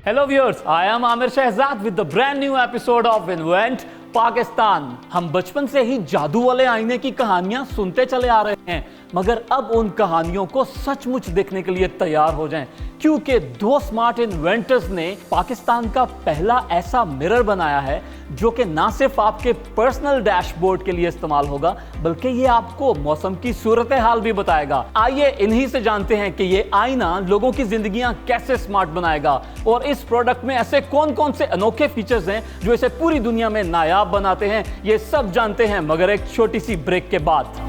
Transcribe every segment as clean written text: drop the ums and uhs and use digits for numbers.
Hello viewers, I am Amir Shahzad with the brand new episode of Invent Pakistan. हम बचपन से ही जादू वाले आईने की कहानियां सुनते चले आ रहे हैं, मगर अब उन कहानियों को सचमुच देखने के लिए तैयार हो जाएं, क्योंकि दो स्मार्ट इन्वेंटर्स ने पाकिस्तान का पहला ऐसा मिरर बनाया है जो कि ना सिर्फ आपके पर्सनल डैशबोर्ड के लिए इस्तेमाल होगा, बल्कि ये आपको मौसम की सूरत हाल भी बताएगा। आइए इन्हीं से जानते हैं कि ये आईना लोगों की जिंदगियां कैसे स्मार्ट बनाएगा और इस प्रोडक्ट में ऐसे कौन कौन से अनोखे फीचर्स हैं जो इसे पूरी दुनिया में नायाब बनाते हैं। ये सब जानते हैं मगर एक छोटी सी ब्रेक के बाद।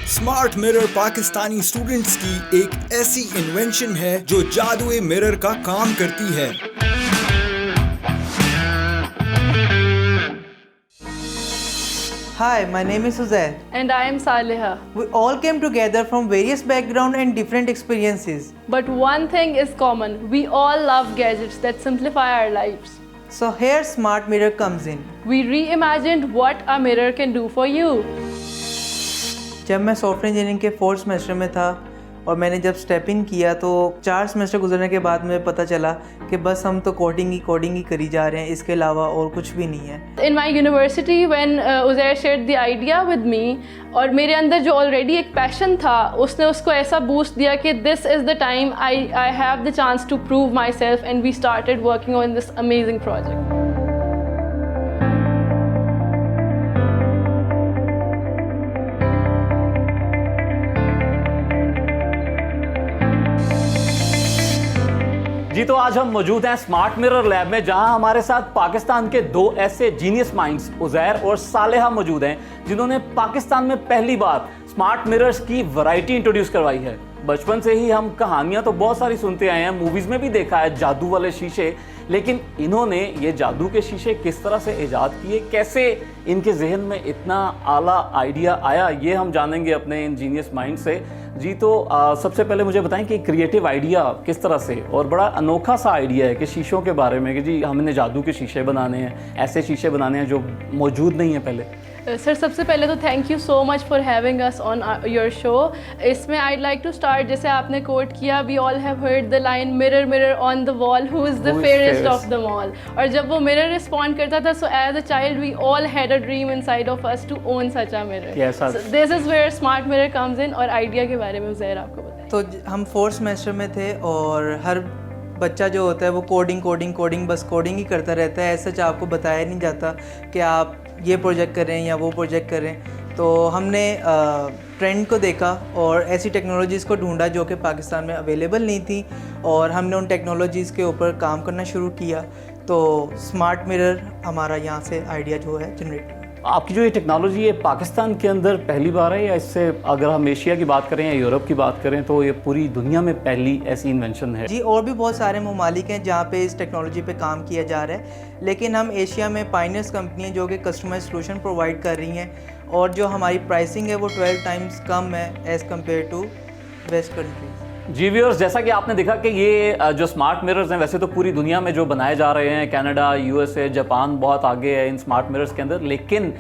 स्मार्ट मिरर पाकिस्तानी स्टूडेंट्स की एक ऐसी इन्वेंशन है जो जादुई मिरर का काम करती है। Hi, my name is Uzair. And I am Saleha. We all came together from various backgrounds and different experiences. But one thing is common. We all love gadgets that simplify our lives. So here Smart Mirror comes in. We reimagined what a mirror can do for you. जब मैं software engineering के 4th semester में था और मैंने जब step in किया तो 4 सेमेस्टर गुजरने के बाद मुझे पता चला कि बस हम तो कोडिंग ही करी जा रहे हैं, इसके अलावा और कुछ भी नहीं है। In my university when Uzair shared the idea with me, और मेरे अंदर जो ऑलरेडी एक पैशन था उसने उसको ऐसा बूस्ट दिया कि this is the time I have the chance to prove myself and we started working on this amazing project. जी तो आज हम मौजूद हैं स्मार्ट मिरर लैब में, जहां हमारे साथ पाकिस्तान के दो ऐसे जीनियस माइंड्स उज़ैर और सालेहा मौजूद हैं जिन्होंने पाकिस्तान में पहली बार स्मार्ट मिरर्स की वैरायटी इंट्रोड्यूस करवाई है। बचपन से ही हम कहानियां तो बहुत सारी सुनते आए हैं, मूवीज में भी देखा है जादू वाले शीशे, लेकिन इन्होंने ये जादू के शीशे किस तरह से इजाद किए, कैसे इनके जहन में इतना आला आइडिया आया, ये हम जानेंगे अपने इन जीनियस माइंड से। जी तो सबसे पहले मुझे बताएं कि क्रिएटिव आइडिया किस तरह से, और बड़ा अनोखा सा आइडिया है कि शीशों के बारे में कि जी हमने जादू के शीशे बनाने हैं, ऐसे शीशे बनाने हैं जो मौजूद नहीं है पहले। सर सबसे पहले तो thank you so much for having us on your show. इसमें आई लाइक टू स्टार्ट, जैसे आपने कोट किया, we all have heard the line mirror mirror on the wall who is the fairest of the all. और जब वो mirror respond करता था, so as a child we all had a dream inside of us to own such a mirror. This is where smart mirror comes in. और idea के बारे में उज़ैर आपको बताएं। तो हम 4th सेमेस्टर में थे और हर बच्चा जो होता है वो कोडिंग बस कोडिंग ही करता रहता है। ऐसा आपको बताया नहीं जाता कि आप ये प्रोजेक्ट करें या वो प्रोजेक्ट करें। तो हमने ट्रेंड को देखा और ऐसी टेक्नोलॉजीज़ को ढूंढा जो कि पाकिस्तान में अवेलेबल नहीं थी, और हमने उन टेक्नोलॉजीज़ के ऊपर काम करना शुरू किया। तो स्मार्ट मिरर हमारा यहाँ से आइडिया जो है जनरेट। आपकी जो ये टेक्नोलॉजी है पाकिस्तान के अंदर पहली बार है, या इससे अगर हम एशिया की बात करें या यूरोप की बात करें तो ये पूरी दुनिया में पहली ऐसी इन्वेंशन है? जी, और भी बहुत सारे ममालिक हैं जहाँ पे इस टेक्नोलॉजी पे काम किया जा रहा है, लेकिन हम एशिया में पायनियर्स कंपनी है जो कि कस्टमाइज सोल्यूशन प्रोवाइड कर रही हैं, और जो हमारी प्राइसिंग है वो 12 टाइम्स कम है as compare to west countries. जी व्यूअर्स, जैसा कि आपने देखा कि ये जो स्मार्ट मिरर्स हैं वैसे तो पूरी दुनिया में जो बनाए जा रहे हैं, कनाडा, यूएसए, जापान बहुत आगे है इन स्मार्ट मिरर्स के अंदर, लेकिन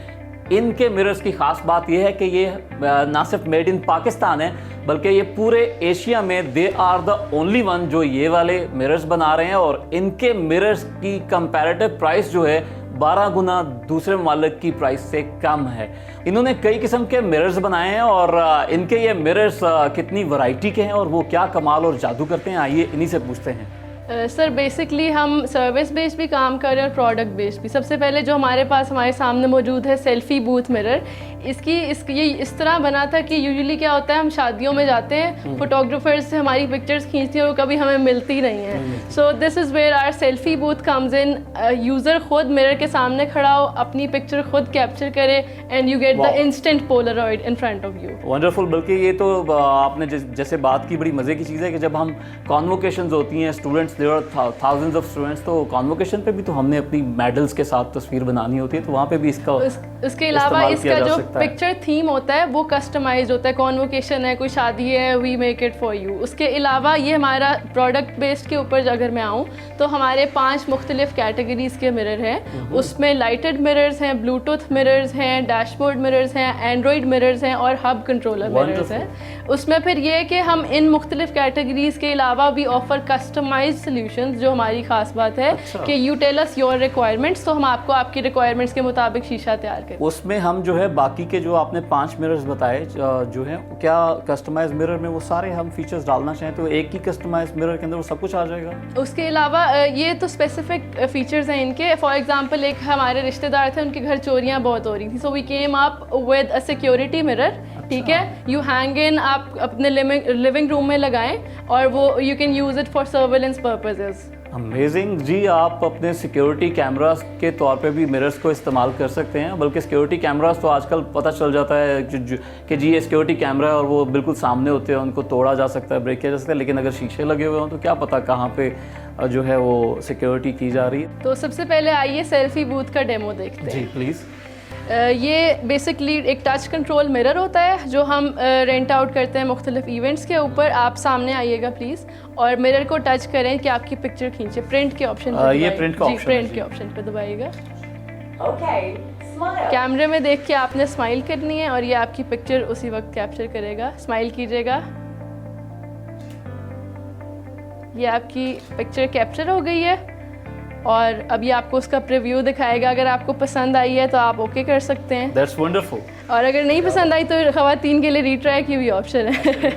इनके मिरर्स की ख़ास बात यह है कि ये ना सिर्फ मेड इन पाकिस्तान है बल्कि ये पूरे एशिया में they are the only one जो ये वाले मिरर्स बना रहे हैं, और इनके मिरर्स की कंपैरेटिव प्राइस जो है 12 गुना दूसरे ममालिक की प्राइस से कम है। इन्होंने कई किस्म के मिरर्स बनाए हैं और इनके ये मिरर्स कितनी वैरायटी के हैं और वो क्या कमाल और जादू करते हैं, आइए इन्हीं से पूछते हैं। सर बेसिकली हम सर्विस बेस्ड भी काम कर रहे हैं और प्रोडक्ट बेस्ड भी। सबसे पहले जो हमारे पास हमारे सामने मौजूद है सेल्फी बूथ मिरर, ये इस तरह बना था कि यूजुअली क्या होता है, हम शादियों में जाते हैं, फोटोग्राफर्स से हमारी पिक्चर्स खींचती हैं और कभी हमें मिलती नहीं है। So this is where our selfie booth comes in. User खुद मिरर के सामने खड़ा हो, अपनी पिक्चर खुद कैप्चर करे and you get the instant Polaroid in front of you. Wonderful. बल्कि ये तो आपने जैसे बात की, बड़ी मज़े की चीज़ है कि जब हम कॉन्वोकेशंस होती हैं, students there are thousands of students, तो कॉन्वोकेशन पे भी तो हमने अपनी मेडल्स के साथ तस्वीर बनानी होती है, तो वहाँ पे भी इसका उसके अलावा इस्तेमाल किया इसका जा जो सकता है। पिक्चर थीम होता है वो कस्टमाइज होता है। कॉन्वोकेशन है, कोई शादी है, we make it for you. उसके अलावा ये हमारा प्रोडक्ट बेस्ड के ऊपर अगर मैं आऊँ तो हमारे 5 मुख्तलिफ कैटेगरीज के मिरर हैं। उसमें लाइटेड मिरर्स हैं, ब्लूटूथ मिरर्स हैं, डैशबोर्ड मिरर्स हैं, एंड्रॉयड मिरर्स हैं और हब कंट्रोलर मिरर्स हैं। उसमें फिर ये है कि हम इन मुख्तलिफ कैटेगरीज के अलावा भी ऑफर कस्टमाइज्ड सॉल्यूशंस, जो हमारी खास बात है कि you tell us your requirements, तो हम आपको आपकी रिक्वायरमेंट्स के मुताबिक शीशा तैयार करें। उसमें हम जो है बाकी के जो आपने 5 मिरर्स बताए जो हैं, क्या कस्टमाइज मिरर में वो सारे हम फीचर्स डालना चाहें तो एक ही कस्टमाइज मिरर के अंदर वो सब कुछ आ जाएगा? उसके अलावा ये तो स्पेसिफिक फीचर्स हैं इनके। फॉर एग्जांपल एक हमारे रिश्तेदार थे, उनके घर चोरियां बहुत हो रही थी, so we came up with a security mirror. ठीक है, यू हैंग इन, आप अपने लिविंग रूम में लगाएं और वो you can use it for surveillance purposes. Amazing जी, आप अपने सिक्योरिटी कैमरास के तौर पे भी मिरर्स को इस्तेमाल कर सकते हैं। बल्कि सिक्योरिटी कैमरास तो आजकल पता चल जाता है कि जी ये सिक्योरिटी कैमरा है और वो बिल्कुल सामने होते हैं, उनको तोड़ा जा सकता है, ब्रेक किया जा सकता है, लेकिन अगर शीशे लगे हुए हों तो क्या पता कहाँ पे जो है वो सिक्योरिटी की जा रही है। तो सबसे पहले आइए सेल्फी बूथ का डेमो देखते हैं। जी प्लीज़। ये बेसिकली एक टच कंट्रोल मिरर होता है जो हम रेंट आउट करते हैं मुख्तलिफ इवेंट्स के ऊपर। आप सामने आइएगा प्लीज़ और मिरर को टच करें कि आपकी पिक्चर खींचे। प्रिंट के ऑप्शन पे ये प्रिंट का ऑप्शन है, प्रिंट के ऑप्शन पे दबाइएगा। कैमरे में देख के आपने स्माइल करनी है और ये आपकी पिक्चर उसी वक्त कैप्चर करेगा। स्माइल कीजिएगा, ये आपकी पिक्चर कैप्चर हो गई है और अभी आपको उसका प्रीव्यू दिखाएगा। अगर आपको पसंद आई है तो आप ओके कर सकते हैं। That's wonderful. और अगर नहीं पसंद आई तो ख़वातीन के लिए रीट्राई की भी ऑप्शन है।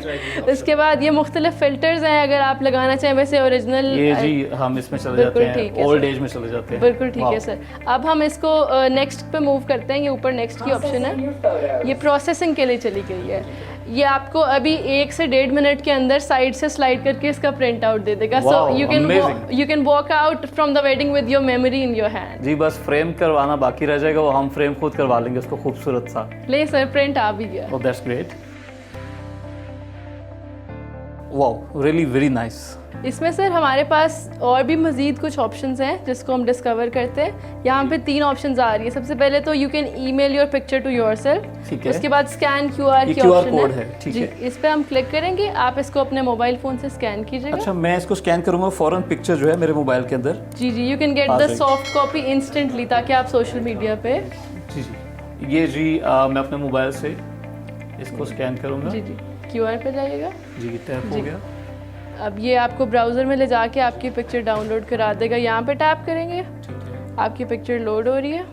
इसके बाद ये मुख्तलिफ फ़िल्टर्स हैं, अगर आप लगाना चाहें। वैसे ओरिजिनल ये जी हम इसमें चले जाते हैं, ओल्ड एज में चले जाते हैं। बिल्कुल ठीक है सर। अब हम इसको नेक्स्ट पे मूव करते हैं। ये ऊपर नेक्स्ट की ऑप्शन है, ये प्रोसेसिंग के लिए चली गई है। ये आपको अभी 1 से 1.5 मिनट के अंदर साइड से स्लाइड करके इसका प्रिंट आउट दे देगा। So you can walk out from the wedding with your memory in your hand. जी बस फ्रेम करवाना बाकी रह जाएगा, वो हम फ्रेम खुद करवा लेंगे उसको खूबसूरत सा। ले सर, प्रिंट आ भी गया। Oh, that's great. Wow, really very nice. इसमें सर हमारे पास और भी मज़ीद कुछ ऑप्शंस हैं जिसको हम डिस्कवर करते हैं। यहाँ पे 3 ऑप्शंस आ रही है। सबसे पहले तो you can email your picture to yourself. ठीक है। उसके बाद स्कैन QR की QR ऑप्शन कोड है। ठीक जी, है। इस पे हम क्लिक करेंगे, आप इसको अपने मोबाइल फ़ोन से स्कैन कीजिएगा। अच्छा, मैं इसको स्कैन करूंगा, फ़ौरन पिक्चर जो है मेरे मोबाइल के अंदर। जी जी, you can get the soft copy instantly, ताकि आप सोशल मीडिया पे। जी जी, ये जी मैं अपने मोबाइल से इसको स्कैन करूंगा। जी जी, QR पे जाइएगा। जी टैप हो गया। अब ये आपको ब्राउज़र में ले जाके आपकी पिक्चर डाउनलोड करा देगा। यहाँ पे टैप करेंगे, आपकी पिक्चर लोड हो रही है।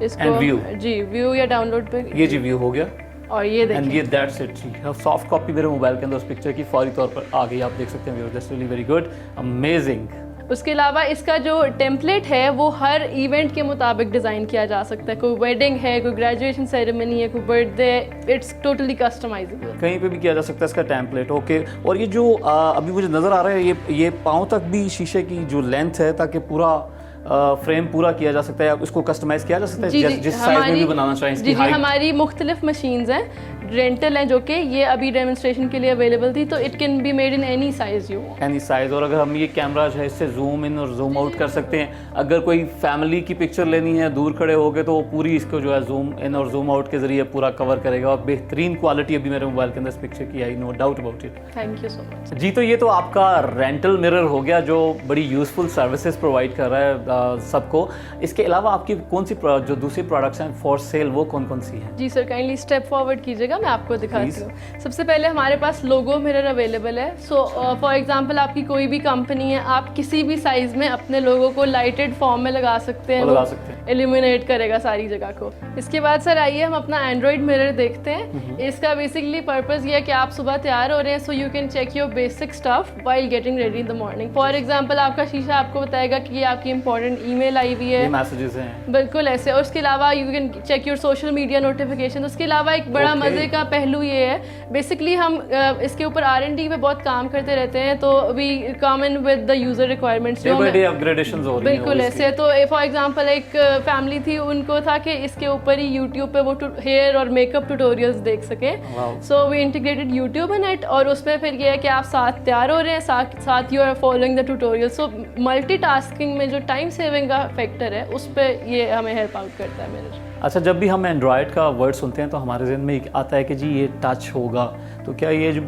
इसको जी व्यू या डाउनलोड पे, ये जी व्यू हो गया और ये एंड देखिए ये दैट्स इट जी। सॉफ्ट कॉपी मेरे मोबाइल के अंदर उस पिक्चर की फौरी तौर पर आ गई, आप देख सकते हैं। That's really very good, amazing. उसके अलावा इसका जो टेम्पलेट है वो हर इवेंट के मुताबिक डिज़ाइन किया जा सकता है। कोई वेडिंग है, कोई ग्रेजुएशन सेरेमनी है, कोई बर्थडे, इट्स टोटली कस्टमाइजेबल। कहीं पे भी किया जा सकता है इसका टेम्पलेट। ओके, और ये जो अभी मुझे नज़र आ रहा है, ये पाँव तक भी शीशे की जो लेंथ है, ताकि पूरा फ्रेम पूरा किया जा सकता है, इसको कस्टमाइज किया जा सकता है जिस साइज में भी बनाना चाहें। जी जी, हमारी मुख्तलिफ मशीन्स हैं, रेंटल हैं, जो कि ये अभी डेमोन्स्ट्रेशन के लिए अवेलेबल थी। तो it can be made in any size you want. Any size. और अगर हम ये कैमरा जो है इससे जूम इन और जूम आउट कर सकते हैं। अगर कोई फैमिली की पिक्चर लेनी है दूर खड़े होकर, तो वो पूरी इसको जो है जूम इन और जूम आउट के जरिए पूरा कवर करेगा। और बेहतरीन क्वालिटी अभी मेरे मोबाइल के अंदर इस पिक्चर की आई, no doubt about it. Thank you so much जी। तो ये तो आपका रेंटल मिरर हो गया जो बड़ी यूजफुल सर्विसेज प्रोवाइड कर रहा है सबको। इसके अलावा आपकी कौन सी जो दूसरी प्रोडक्ट्स हैं फॉर सेल, वो कौन कौन सी हैं? जी सर, काइंडली स्टेप फॉरवर्ड कीजिएगा, मैं आपको दिखाती हूँ। सबसे पहले हमारे पास लोगो मिरर अवेलेबल है। सो फॉर एग्जांपल आपकी कोई भी कंपनी है, आप किसी भी साइज में अपने लोगो को लाइटेड फॉर्म में लगा सकते हैं, लगा सकते हैं, एलिमिनेट करेगा सारी जगह को। इसके बाद सर आइए हम अपना एंड्रॉइड मिरर देखते हैं। इसका बेसिकली पर्पज़ ये है कि आप सुबह तैयार हो रहे हैं, so you can check your basic stuff while getting ready in the morning. For example आपका शीशा आपको बताएगा कि ये आपकी इंपॉर्टेंट ईमेल आई हुई है, मैसेजेस हैं, बिल्कुल ऐसे। और उसके अलावा you can check your social media notification. उसके अलावा एक बड़ा मज़े का पहलू ये है, बेसिकली हम इसके ऊपर R&D पे बहुत काम करते रहते हैं, तो we come in with the user requirements. Upgradations हो रही हैं बिल्कुल ऐसे। तो फॉर एग्जांपल एक फैमिली थी उनको था कि इसके ऊपर ही यूट्यूब पे वो हेयर और मेकअप ट्यूटोरियल्स देख सकें। So we integrated YouTube in it, और उसमें फिर ये है कि आप साथ तैयार हो रहे हैं, साथ you are following the tutorial. So multitasking में जो टाइम सेविंग का फैक्टर है उस पर ये हमें हेल्प आउट करता है मिरर। अच्छा, जब भी हम एंड्रॉयड का वर्ड सुनते हैं तो हमारे जहन में एक आता है कि जी ये टच होगा, तो क्या ये जो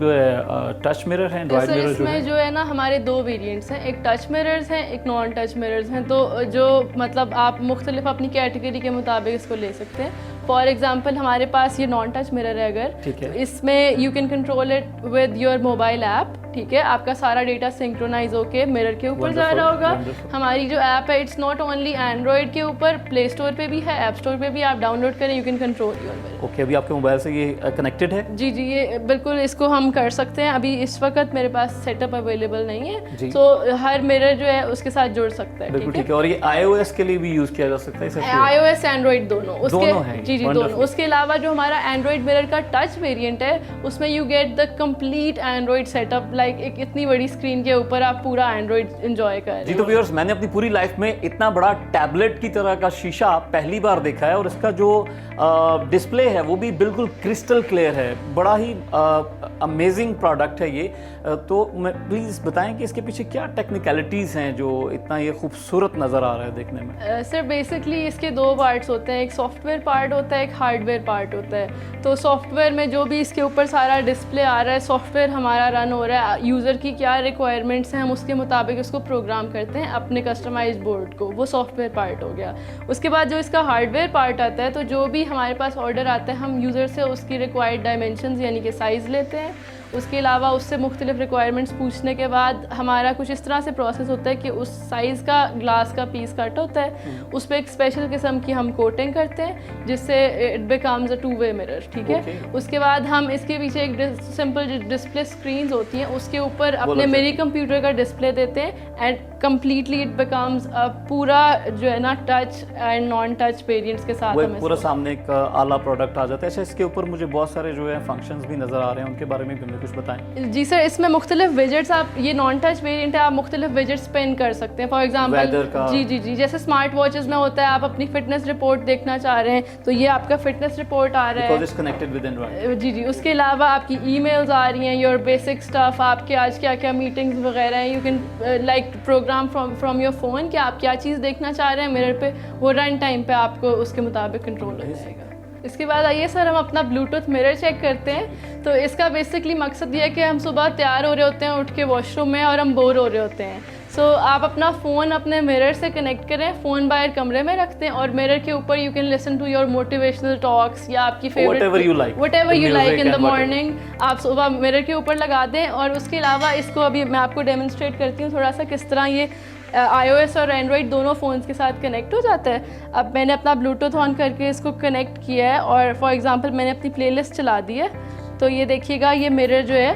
टच मिरर है, एंड्रॉयड मिरर इसमें जो है ना हमारे दो वेरिएंट्स हैं, एक टच मिरर्स हैं, एक नॉन टच मिरर्स हैं। तो जो मतलब आप मुख्तलिफ अपनी कैटेगरी के मुताबिक इसको ले सकते हैं। फॉर एग्जांपल हमारे पास ये नॉन टच मिरर है अगर, ठीक है, तो इसमें you can control it with your mobile app, ठीक है। आपका सारा डेटा सिंक्रोनाइज होके मिरर के ऊपर जा रहा होगा। हमारी जो ऐप है इट्स नॉट ओनली एंड्रॉयड के ऊपर, प्ले स्टोर पे भी है, ऐप स्टोर पे भी, आप डाउनलोड करें, you can control your mirror. Okay, अभी आपके मोबाइल से ये कनेक्टेड है? जी, ये बिल्कुल इसको हम कर सकते हैं। अभी इस वक्त मेरे पास सेटअप अवेलेबल नहीं है, तो हर मिरर जो है उसके साथ जुड़ सकता है। बिल्कुल ठीक है। और ये iOS के लिए भी यूज किया जा सकता है? iOS एंड्रॉइड दोनों हैं? जी दोनों। उसके अलावा जो हमारा एंड्रॉइड मिरर का टच वेरिएंट है उसमें you get the complete Android setup, like एक इतनी बड़ी स्क्रीन के ऊपर आप पूरा एंड्रॉइड एंजॉय कर रहे हैं। जी, तो व्यूअर्स, मैंने अपनी पूरी लाइफ में इतना बड़ा टैबलेट की तरह का शीशा पहली बार देखा है, और इसका जो डिस्प्ले है वो भी बिल्कुल क्रिस्टल क्लियर है। बड़ा ही अमेजिंग प्रोडक्ट है ये। तो मैं प्लीज़ बताएं कि इसके पीछे क्या टेक्निकलिटीज़ हैं जो इतना ये खूबसूरत नज़र आ रहा है देखने में? सर बेसिकली इसके दो पार्ट्स होते हैं, एक सॉफ्टवेयर पार्ट होता है, एक हार्डवेयर पार्ट होता है। तो सॉफ्टवेयर में जो भी इसके ऊपर सारा डिस्प्ले आ रहा है, सॉफ्टवेयर हमारा रन हो रहा है, यूज़र की क्या रिक्वायरमेंट्स हैं हम उसके मुताबिक उसको प्रोग्राम करते हैं अपने कस्टमाइज बोर्ड को, वो सॉफ्टवेयर पार्ट हो गया। उसके बाद जो इसका हार्डवेयर पार्ट आता है, तो जो भी हमारे पास ऑर्डर आता है हम यूज़र से उसकी रिक्वायर्ड डायमेंशंस यानी कि साइज़ लेते हैं। उसके अलावा उससे मुख्तलिफ रिक्वायरमेंट्स पूछने के बाद हमारा कुछ इस तरह से प्रोसेस होता है कि उस साइज़ का ग्लास का पीस कट होता है, उस पर एक स्पेशल किस्म की हम कोटिंग करते हैं जिससे it becomes a two way mirror, ठीक है। उसके बाद हम इसके पीछे एक सिंपल डिस्प्ले स्क्रीन्स होती हैं उसके ऊपर अपने मेरी कंप्यूटर का डिस्प्ले देते हैं, एंड कम्प्लीटली इट बिकम्स पूरा जो है ना touch and non touch variants के साथ हमें पूरा सामने एक आला प्रोडक्ट आ जाता है। अच्छा, इसके ऊपर मुझे बहुत सारे जो है फंक्शंस भी नज़र आ रहे हैं, उनके बारे में भी हमें कुछ बताएं। जी सर, इसमें मुख्तलिफ विजेट्स, आप ये नॉन टच वेरिएंट है, आप मुख्तलिफ विजेट्स पिन कर सकते हैं। फॉर एग्जाम्पल जी जैसे स्मार्ट वॉचेस में होता है, आप अपनी फिटनेस रिपोर्ट देखना चाह रहे हैं तो ये आपका फिटनेस रिपोर्ट आ रहा है कनेक्टेड विद एंड्रॉइड। जी। उसके अलावा आपकी ईमेल्स आ रही हैं, योर बेसिक स्टफ, आपके आज क्या क्या मीटिंग्स वगैरह हैं, you can like program from your phone कि आप क्या चीज़ देखना चाह रहे हैं मिरर पे, वो रन टाइम पे आपको उसके मुताबिक कंट्रोल हो जाएगा। इसके बाद आइए सर हम अपना ब्लूटूथ मिरर चेक करते हैं। तो इसका बेसिकली मकसद ये है कि हम सुबह तैयार हो रहे होते हैं उठ के वॉशरूम में और हम बोर हो रहे होते हैं, सो आप अपना फ़ोन अपने मिरर से कनेक्ट करें, फ़ोन बाहर कमरे में रखते हैं और मिरर के ऊपर you can listen to your motivational talks या आपकी favourite whatever you like in the morning आप सुबह मिरर के ऊपर लगा दें। और उसके अलावा इसको अभी मैं आपको डेमोन्स्ट्रेट करती हूँ थोड़ा सा किस तरह ये iOS और एंड्रॉइड दोनों फ़ोन्स के साथ कनेक्ट हो जाता है। अब मैंने अपना ब्लूटूथ ऑन करके इसको कनेक्ट किया है और फॉर एग्जांपल मैंने अपनी प्लेलिस्ट चला दी है, तो ये देखिएगा ये मिरर जो है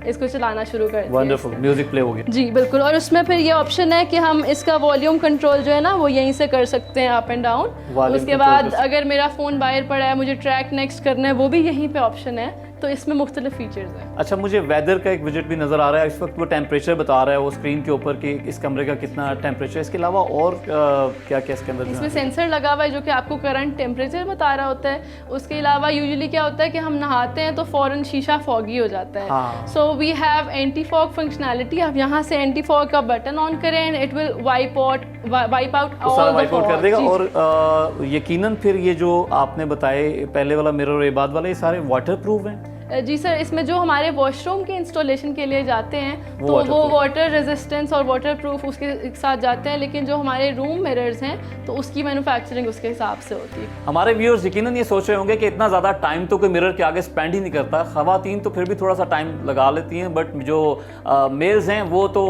इसको चलाना शुरू कर दिया। वंडरफुल, म्यूजिक प्ले हो गया। जी बिल्कुल। और उसमें फिर ये ऑप्शन है कि हम इसका वॉल्यूम कंट्रोल जो है ना वो यहीं से कर सकते हैं, अप एंड डाउन। उसके बाद अगर मेरा फ़ोन बाहर पड़ा है, मुझे ट्रैक नेक्स्ट करना है, वो भी यहीं पे ऑप्शन है। तो इसमें मुख्तलिफ फीचर्स हैं। अच्छा, मुझे वेदर का एक विजेट भी नज़र आ रहा है, इस वक्त वो टेम्परेचर बता रहा है वो स्क्रीन के ऊपर कि इस कमरे का कितना टेम्परेचर। इसके अलावा और क्या क्या इसके अंदर? इसमें सेंसर लगा हुआ है जो कि आपको करंट टेम्परेचर बता रहा होता है। उसके अलावा यूजुअली क्या होता है कि हम नहाते हैं तो फ़ौरन शीशा फॉगी हो जाता है, so we have anti fog functionality. आप यहाँ से एंटी फॉग का बटन ऑन करें and it will wipe out all the fog कर देगा। और यकीनन फिर ये जो आपने बताए पहले वाला मिरर और ये बाद वाला, ये सारे वाटर प्रूफ हैं? जी सर, इसमें जो हमारे वॉशरूम के इंस्टॉलेशन के लिए जाते हैं तो वो वाटर रेजिस्टेंस और वाटर प्रूफ उसके साथ जाते हैं, लेकिन जो हमारे रूम मिरर्स हैं तो उसकी मैन्युफैक्चरिंग उसके हिसाब से होती है। हमारे व्यूअर्स यकीनन ये सोच रहे होंगे कि इतना ज़्यादा टाइम तो कोई मिरर के आगे स्पेंड ही नहीं करता। ख़वातीन तो फिर भी थोड़ा सा टाइम लगा लेती हैं, बट जो मेल्स हैं वो तो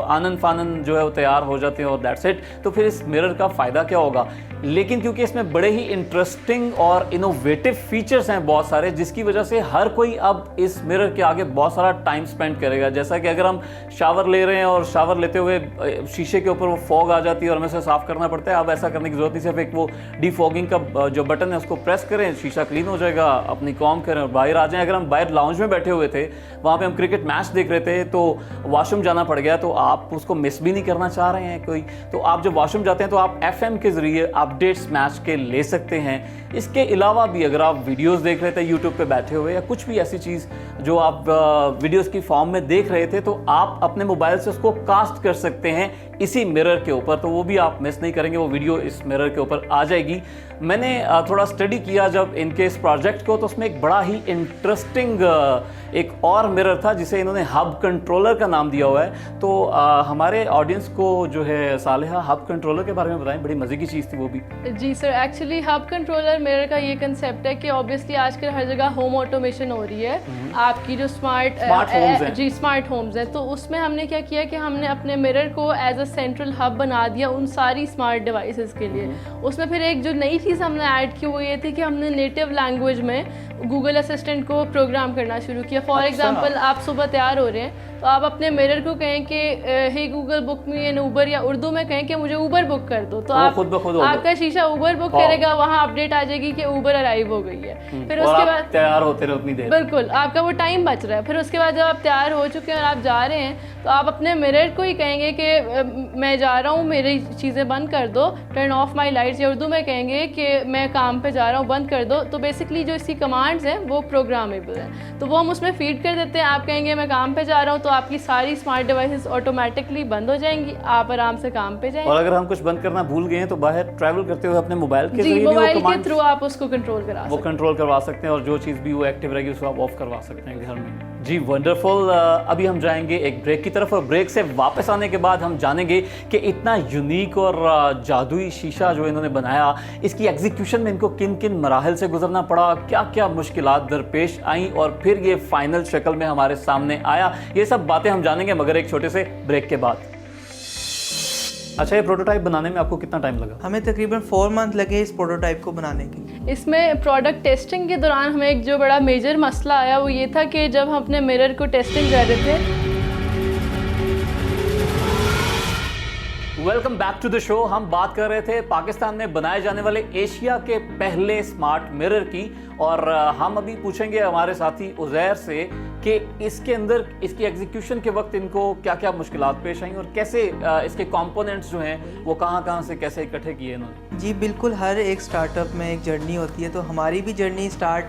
आनन फानन जो है वो तैयार हो जाते हैं और दैट्स इट। तो फिर इस मिरर का फ़ायदा क्या होगा? लेकिन क्योंकि इसमें बड़े ही इंटरेस्टिंग और इनोवेटिव फीचर्स हैं बहुत सारे, जिसकी वजह से हर कोई अब इस मिरर के आगे बहुत सारा टाइम स्पेंड करेगा। जैसा कि अगर हम शावर ले रहे हैं और शावर लेते हुए शीशे के ऊपर वो फॉग आ जाती है और हमें उसे साफ़ करना पड़ता है, अब ऐसा करने की ज़रूरत नहीं। सिर्फ एक वो डीफॉगिंग का जो बटन है उसको प्रेस करें, शीशा क्लीन हो जाएगा, अपनी कॉम करें और बाहर आ जाएं। अगर हम बाहर लाउंज में बैठे हुए थे, वहाँ पे हम क्रिकेट मैच देख रहे थे, तो वॉशरूम जाना पड़ गया, तो आप उसको मिस भी नहीं करना चाह रहे हैं कोई, तो आप जब वॉशरूम जाते हैं तो आप FM के ज़रिए अपडेट्स मैच के ले सकते हैं। इसके अलावा भी अगर आप वीडियोस देख रहे थे यूट्यूब पे बैठे हुए, या कुछ भी ऐसी चीज़ जो आप वीडियोस की फॉर्म में देख रहे थे, तो आप अपने मोबाइल से उसको कास्ट कर सकते हैं इसी मिरर के ऊपर, तो वो भी आप मिस नहीं करेंगे, वो वीडियो इस मिरर के ऊपर आ जाएगी। मैंने थोड़ा स्टडी किया जब इनके इस प्रोजेक्ट को, तो उसमें एक बड़ा ही इंटरेस्टिंग एक और मिरर था जिसे इन्होंने हब कंट्रोलर का नाम दिया हुआ है। तो हमारे ऑडियंस को जो है सालेहा हब कंट्रोलर के बारे में बताएं, बड़ी मज़े की चीज़ थी वो भी। जी sir, actually hub controller mirror का ये कंसेप्ट है कि ऑब्वियसली आजकल हर जगह होम ऑटोमेशन हो रही है, आपकी जो स्मार्ट होम्स हैं। जी स्मार्ट होम्स हैं, तो उसमें हमने क्या किया कि हमने अपने मिरर को एज अ सेंट्रल हब बना दिया उन सारी स्मार्ट डिवाइसेस के लिए। उसमें फिर एक जो नई चीज़ हमने ऐड की वो ये थी कि हमने नेटिव लैंग्वेज में गूगल असिस्टेंट को प्रोग्राम करना शुरू किया। फॉर एग्जांपल आप सुबह तैयार हो रहे हैं, तो आप अपने मिरर को कहें कि hey Google book me an Uber, या उर्दू में कहें कि मुझे उबर बुक कर दो, तो आप आपका शीशा उबर बुक करेगा, वहाँ अपडेट आ जाएगी कि उबर अराइव हो गई है। फिर उसके बाद तैयार होते रहे उतनी देर, बिल्कुल आपका वो टाइम बच रहा है। फिर उसके बाद जब आप तैयार हो चुके हैं और आप जा रहे हैं, तो आप अपने मिरर को ही कहेंगे कि मैं जा रहा हूँ, मेरी चीज़ें बंद कर दो, टर्न ऑफ माई लाइट्स, या उर्दू में कहेंगे कि मैं काम पे जा रहा हूँ, बंद कर दो। तो बेसिकली जो इसकी कमांड्स हैं वो प्रोग्रामेबल हैं, तो वो हम उसमें फीड कर देते हैं। आप कहेंगे मैं काम पे जा रहा हूँ, तो आपकी सारी स्मार्ट डिवाइसेस ऑटोमेटिकली बंद हो जाएंगी, आप आराम से काम पे जाएंगे। और अगर हम कुछ बंद करना भूल गए हैं तो बाहर ट्रैवल करते हुए अपने मोबाइल के जरिए मोबाइल के थ्रू आप उसको कंट्रोल करवा सकते हैं, और जो चीज़ भी वो एक्टिव रहेगी उसको आप ऑफ करवा सकते हैं घर में। जी वंडरफुल। अभी हम जाएंगे एक ब्रेक की तरफ, और ब्रेक से वापस आने के बाद हम जानेंगे कि इतना यूनिक और जादुई शीशा जो इन्होंने बनाया, इसकी एग्जीक्यूशन में इनको किन किन मराहल से गुजरना पड़ा, क्या क्या मुश्किलात दरपेश आई, और फिर ये फाइनल शक्ल में हमारे सामने आया। ये सब बातें हम जानेंगे मगर एक छोटे से ब्रेक के बाद। अच्छा, ये प्रोटोटाइप बनाने में आपको कितना टाइम लगा? हमें तकरीबन 4 मंथ लगे इस प्रोटोटाइप को बनाने के लिए। इसमें प्रोडक्ट टेस्टिंग के दौरान हमें एक जो बड़ा मेजर मसला आया वो ये था कि जब हम अपने मिरर को टेस्टिंग कर रहे थे। Welcome back to the show. हम बात कर रहे थे पाकिस्तान में बनाए जाने वाले एशिया के पहले स्मार्ट मिरर की, और हम अभी पूछेंगे हमारे साथी उज़ैर से कि इसके अंदर इसकी एग्जीक्यूशन के वक्त इनको क्या क्या मुश्किलात पेश आई, और कैसे इसके कंपोनेंट्स जो हैं वो कहाँ से कैसे इकट्ठे किए इन्होंने। जी बिल्कुल, हर एक स्टार्टअप में एक जर्नी होती है, तो हमारी भी जर्नी स्टार्ट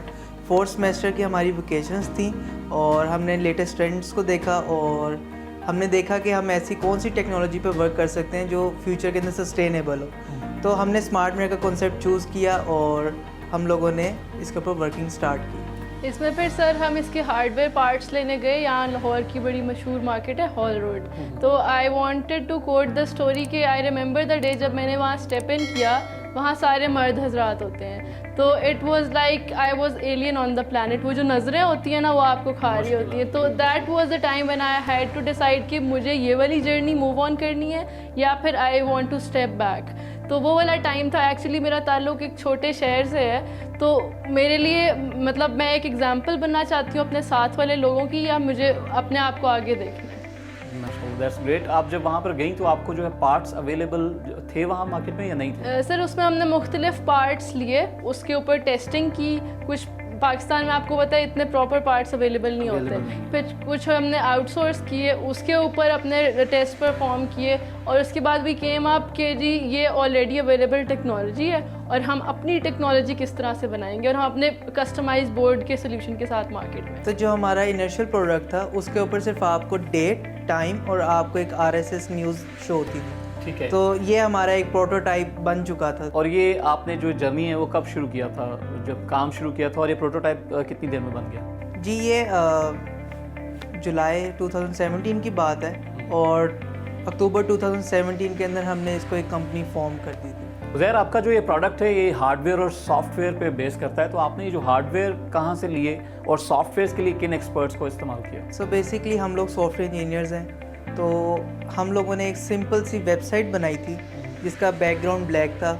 4th सेमेस्टर की हमारी वेकेशंस थी, और हमने लेटेस्ट ट्रेंड्स को देखा, और हमने देखा कि हम ऐसी कौन सी टेक्नोलॉजी पे वर्क कर सकते हैं जो फ्यूचर के अंदर सस्टेनेबल हो। तो हमने स्मार्ट मिरर का कॉन्सेप्ट चूज़ किया और हम लोगों ने इसके ऊपर वर्किंग स्टार्ट की। इसमें फिर सर हम इसके हार्डवेयर पार्ट्स लेने गए। यहाँ लाहौर की बड़ी मशहूर मार्केट है हॉल रोड, तो I wanted to quote the story कि आई रिमेंबर द डे जब मैंने वहाँ स्टेप इन किया, वहाँ सारे मर्द हजरात होते हैं, तो it was like I was alien on the planet. वो जो नज़रें होती हैं ना वो आपको खा रही होती हैं, तो that was the time when I had to decide कि मुझे ये वाली जर्नी मूव ऑन करनी है या फिर I want to step back. तो वो वाला टाइम था। एक्चुअली मेरा ताल्लुक़ एक छोटे शहर से है, तो मेरे लिए मतलब मैं एक एग्जांपल बनना चाहती हूँ अपने साथ वाले लोगों की, या मुझे अपने आप को आगे देखना है। That's great. आप जब वहाँ पर गई तो आपको जो है पार्ट्स अवेलेबल थे वहाँ मार्केट में या नहीं थे? सर उसमें हमने मुख्तलिफ पार्ट्स लिए, उसके ऊपर टेस्टिंग की। कुछ पाकिस्तान में आपको पता है इतने प्रॉपर पार्ट्स अवेलेबल नहीं होते, फिर कुछ हमने आउटसोर्स किए, उसके ऊपर अपने टेस्ट परफॉर्म किए, और उसके बाद भी केम अप कि जी ये ऑलरेडी अवेलेबल टेक्नोलॉजी है और हम अपनी टेक्नोलॉजी किस तरह से बनाएंगे, और हम अपने कस्टमाइज बोर्ड के सोल्यूशन के साथ मार्केट में। तो जो हमारा इनिशियल प्रोडक्ट था उसके ऊपर सिर्फ आपको डेट, टाइम और आपको एक RSS न्यूज़ शो होती थी। ठीक है। तो ये हमारा एक प्रोटोटाइप बन चुका था। और ये आपने जो जर्नी है वो कब शुरू किया था, जब काम शुरू किया था, और ये प्रोटोटाइप कितनी देर में बन गया? जी ये जुलाई 2017 की बात है, और अक्टूबर 2017 के अंदर हमने इसको एक कंपनी फॉर्म कर दी थी। उज़ैर, आपका जो ये प्रोडक्ट है ये हार्डवेयर और सॉफ्टवेयर पे बेस करता है, तो आपने ये जो हार्डवेयर कहाँ से लिए और सॉफ्टवेयर के लिए किन एक्सपर्ट्स को इस्तेमाल किया? सो बेसिकली हम लोग सॉफ्टवेयर इंजीनियर्स हैं, तो हम लोगों ने एक सिंपल सी वेबसाइट बनाई थी जिसका बैकग्राउंड ब्लैक था,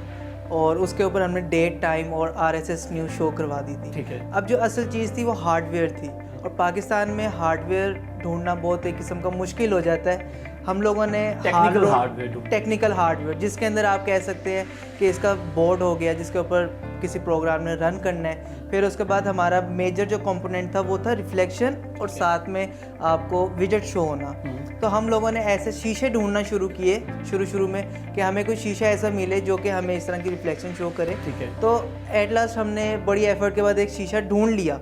और उसके ऊपर हमने डेट, टाइम और RSS न्यूज़ शो करवा दी थी। ठीक है। अब जो असल चीज़ थी वो हार्डवेयर थी, और पाकिस्तान में हार्डवेयर ढूंढना बहुत एक किस्म का मुश्किल हो जाता है। हम लोगों ने टेक्निकल हार्डवेयर जिसके अंदर आप कह सकते हैं कि इसका बोर्ड हो गया जिसके ऊपर किसी प्रोग्राम ने रन करना है। फिर उसके बाद हमारा मेजर जो कंपोनेंट था वो था रिफ्लेक्शन, और साथ में आपको विजेट शो होना। तो हम लोगों ने ऐसे शीशे ढूंढना शुरू किए शुरू में कि हमें कोई शीशा ऐसा मिले जो कि हमें इस तरह की रिफ्लेक्शन शो करे। ठीक है। तो एट लास्ट हमने बड़ी एफर्ट के बाद एक शीशा ढूंढ लिया,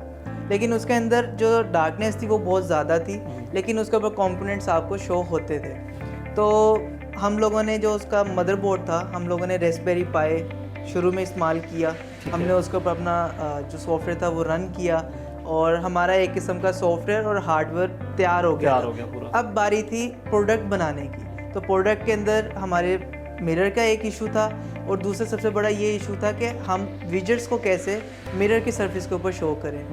लेकिन उसके अंदर जो डार्कनेस थी वो बहुत ज़्यादा थी, लेकिन उसके ऊपर कंपोनेंट्स आपको शो होते थे। तो हम लोगों ने जो उसका मदरबोर्ड था, हम लोगों ने रेस्पबेरी पाई शुरू में इस्तेमाल किया। हमने उसके ऊपर अपना जो सॉफ्टवेयर था वो रन किया, और हमारा एक किस्म का सॉफ्टवेयर और हार्डवेयर तैयार हो गया पूरा। अब बारी थी प्रोडक्ट बनाने की। तो प्रोडक्ट के अंदर हमारे मिरर का एक इशू था, और दूसरा सबसे बड़ा ये इशू था कि हम विजेट्स को कैसे मिरर की सरफेस के ऊपर शो करें।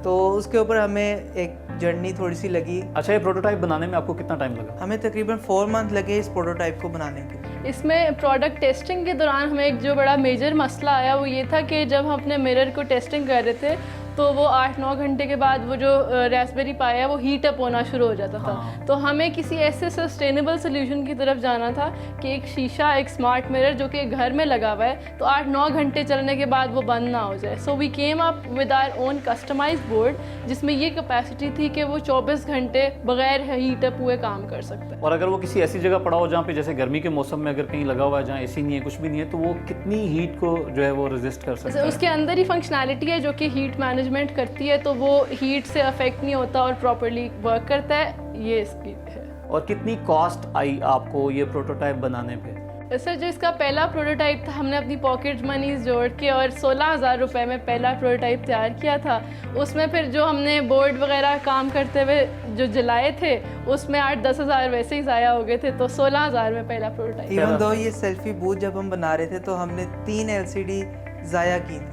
तो उसके ऊपर हमें एक जर्नी थोड़ी सी लगी। अच्छा, ये प्रोटोटाइप बनाने में आपको कितना टाइम लगा? हमें तकरीबन 4 मंथ लगे इस प्रोटोटाइप को बनाने के। इसमें प्रोडक्ट टेस्टिंग के दौरान हमें एक जो बड़ा मेजर मसला आया वो ये था कि जब हम अपने मिरर को टेस्टिंग कर रहे थे तो वो 8-9 घंटे के बाद वो जो रास्पबेरी पाई है वो हीट अप होना शुरू हो जाता था। तो हमें किसी ऐसे सस्टेनेबल सोल्यूशन की तरफ जाना था कि एक शीशा, एक स्मार्ट मिरर जो कि घर में लगा हुआ है, तो 8-9 घंटे चलने के बाद वो बंद ना हो जाए। So we came up with our own customise board जिसमें ये कैपेसिटी थी कि वो 24 घंटे बगैर हीट अप हुए काम कर सकता है। और अगर वो किसी ऐसी जगह पड़ा हो जहाँ पे जैसे गर्मी के मौसम में अगर कहीं लगा हुआ है, जहाँ AC नहीं है, कुछ भी नहीं है, तो वो कितनी हीट को जो है वो रेजिस्ट कर सकता है? उसके अंदर ही फंक्शनैलिटी है जो कि हीट मैनेजमेंट करती है, तो वो हीट से अफेक्ट नहीं होता और प्रॉपर्ली वर्क करता है। ये इसकी है। और कितनी कॉस्ट आई आपको ये प्रोटोटाइप बनाने पे? सर, जो इसका पहला प्रोटोटाइप था हमने अपनी पॉकेट मनीज जोड़ के और 16,000 रुपये में पहला प्रोटोटाइप तैयार किया था। उसमें फिर जो हमने बोर्ड वगैरह काम करते हुए जो जलाए थे उसमें 8-10 हज़ार वैसे ही ज़ाया हो गए थे, तो 16,000 में पहला प्रोटोटाइप। इवन दो ये सेल्फी बूथ जब हम बना रहे थे तो हमने 3 LCD ज़ाया की थी,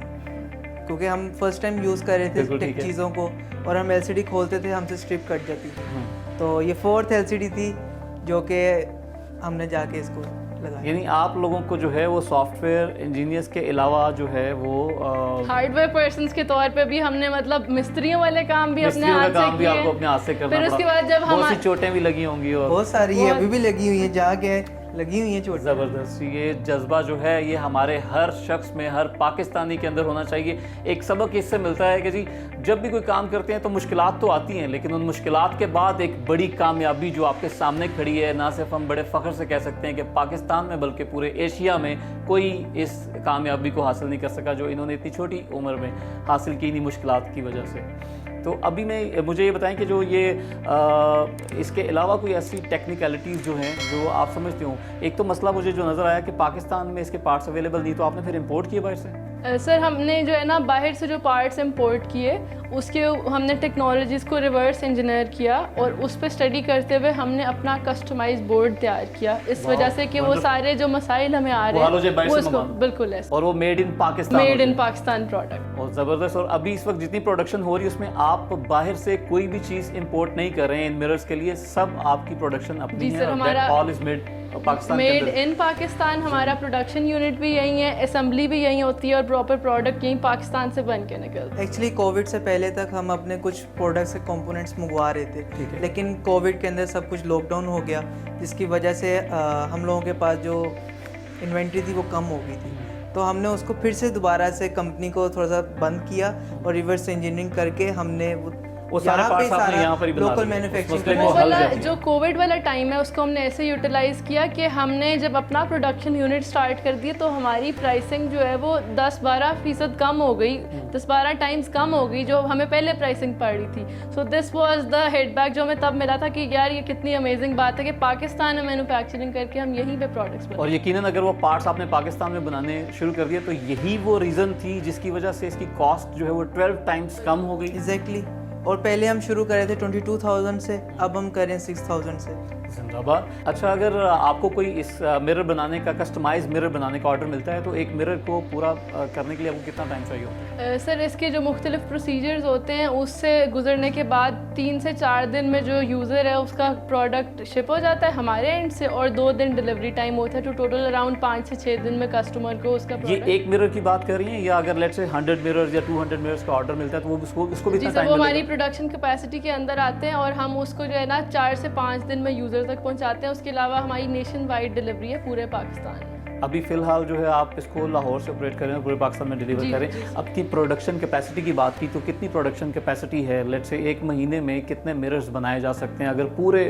क्योंकि हम फर्स्ट टाइम यूज़ कर रहे थे टेक चीज़ों को, और हम LCD खोलते थे हमसे स्ट्रिप कट जाती थी। तो ये 4th LCD थी जो कि हमने जाके इसको लगाया। यानी आप लोगों को जो है वो सॉफ्टवेयर इंजीनियर्स के अलावा जो है वो हार्डवेयर पर्सन्स के तौर पे भी हमने मतलब मिस्त्रियों वाले काम भी अपने हाथ से किए। आपको अपने हाथ से करना फिर उसके बाद जब बहुत सी चोटें भी लगी होंगी, और बहुत सारी है अभी भी लगी हुई है, जाके लगी हुई है चोटें। ज़बरदस्त। ये जज्बा जो है ये हमारे हर शख्स में, हर पाकिस्तानी के अंदर होना चाहिए। एक सबक इससे मिलता है कि जी जब भी कोई काम करते हैं तो मुश्किलात तो आती हैं, लेकिन उन मुश्किलात के बाद एक बड़ी कामयाबी जो आपके सामने खड़ी है, ना सिर्फ हम बड़े फ़ख्र से कह सकते हैं कि पाकिस्तान में बल्कि पूरे एशिया में कोई इस कामयाबी को हासिल नहीं कर सका जो इन्होंने इतनी छोटी उम्र में हासिल की, इन्हीं मुश्किलात की वजह से। तो अभी मुझे ये बताएं कि जो ये इसके अलावा कोई ऐसी टेक्निकलिटीज़ जो हैं जो आप समझते हो। एक तो मसला मुझे जो नज़र आया कि पाकिस्तान में इसके पार्ट्स अवेलेबल नहीं, तो आपने फिर इंपोर्ट किए बाहर से? सर, हमने जो है ना बाहर से जो पार्ट्स इंपोर्ट किए उसके हमने टेक्नोलॉजीज़ को रिवर्स इंजीनियर किया और उस पर स्टडी करते हुए हमने अपना कस्टमाइज बोर्ड तैयार किया, इस वजह से कि वो सारे जो मसाइल हमें आ रहे हैं वो उसको बिल्कुल है, और वो मेड इन पाकिस्तान प्रोडक्ट। और ज़बरदस्त। और अभी इस वक्त जितनी प्रोडक्शन हो रही है उसमें आप बाहर से कोई भी चीज़ इंपोर्ट नहीं कर रहे हैं इन मिरर्स के लिए, सब आपकी प्रोडक्शन अपनी है? हमारा all is made Pakistan, made in Pakistan. हमारा प्रोडक्शन यूनिट भी यहीं है, असेंबली भी यहीं होती है और प्रॉपर प्रोडक्ट यहीं पाकिस्तान से बन के निकलता है। एक्चुअली कोविड से पहले तक हम अपने कुछ प्रोडक्ट्स के कंपोनेंट्स मंगवा रहे थे, लेकिन कोविड के अंदर सब कुछ लॉकडाउन हो गया, जिसकी वजह से हम लोगों के पास जो इन्वेंट्री थी वो कम हो गई थी। तो हमने उसको फिर से दोबारा से कंपनी को थोड़ा सा बंद किया और रिवर्स इंजीनियरिंग करके हमने वो सारे पार्ट्स आपने यहाँ पर ही बना लोकल दिए। मैन्युफैक्चरिंग जो कोविड वाला टाइम है उसको हमने ऐसे यूटिलाइज किया कि हमने जब अपना प्रोडक्शन यूनिट स्टार्ट कर दिया तो हमारी प्राइसिंग जो है वो 10-12% कम हो गई, 10-12 टाइम्स कम हो गई जो हमें पहले प्राइसिंग पड़ रही थी। सो दिस वाज द हेडबैक जो हमें तब मिला था कि यार ये कितनी अमेजिंग बात है कि पाकिस्तान में मैन्युफैक्चरिंग करके हम यहीं पे प्रोडक्ट्स बनाते हैं। और यकीनन अगर वो पार्ट्स आपने पाकिस्तान में बनाने शुरू कर दिए तो यही वो रीज़न थी जिसकी वजह से इसकी कॉस्ट जो है वो 12 टाइम्स कम हो गई। एग्जैक्टली। और पहले हम शुरू कर रहे थे 22,000 से, अब हम करें 6,000 से। जिंदाबाद। अच्छा, अगर आपको कोई इस मिरर बनाने का, कस्टमाइज मिरर बनाने का ऑर्डर मिलता है तो एक मिरर को पूरा करने के लिए आपको कितना टाइम चाहिए होता है? सर इसके जो मुख्तलिफ प्रोसीजर्स होते हैं उससे गुजरने के बाद 3 से 4 दिन में जो यूज़र है उसका प्रोडक्ट शिप हो जाता है हमारे एंड से, और 2 दिन डिलीवरी टाइम होता है। तो टोटल अराउंड 5 से 6 दिन में कस्टमर को उसका ये एक मिरर की बात कर रही हैं या अगर लेट्स से 100 मिरर्स या 200 मिरर्स का ऑर्डर मिलता है तो वो उसको भी जी इतना सर, टाइम वो मिलेगा? हमारी प्रोडक्शन कैपेसिटी के अंदर आते हैं और हम उसको जो है ना 4 से 5 दिन में यूज़र तक पहुंचाते हैं। उसके अलावा हमारी नेशन वाइड डिलीवरी है पूरे पाकिस्तान में। अभी फिलहाल जो है आप इसको लाहौर से ऑपरेट कर रहे हैं, पूरे पाकिस्तान में डिलीवर जी, करें। जी। अब की प्रोडक्शन कैपेसिटी की बात की तो कितनी प्रोडक्शन कैपेसिटी है? लेट्स से एक महीने में कितने मिरर्स बनाए जा सकते हैं अगर पूरे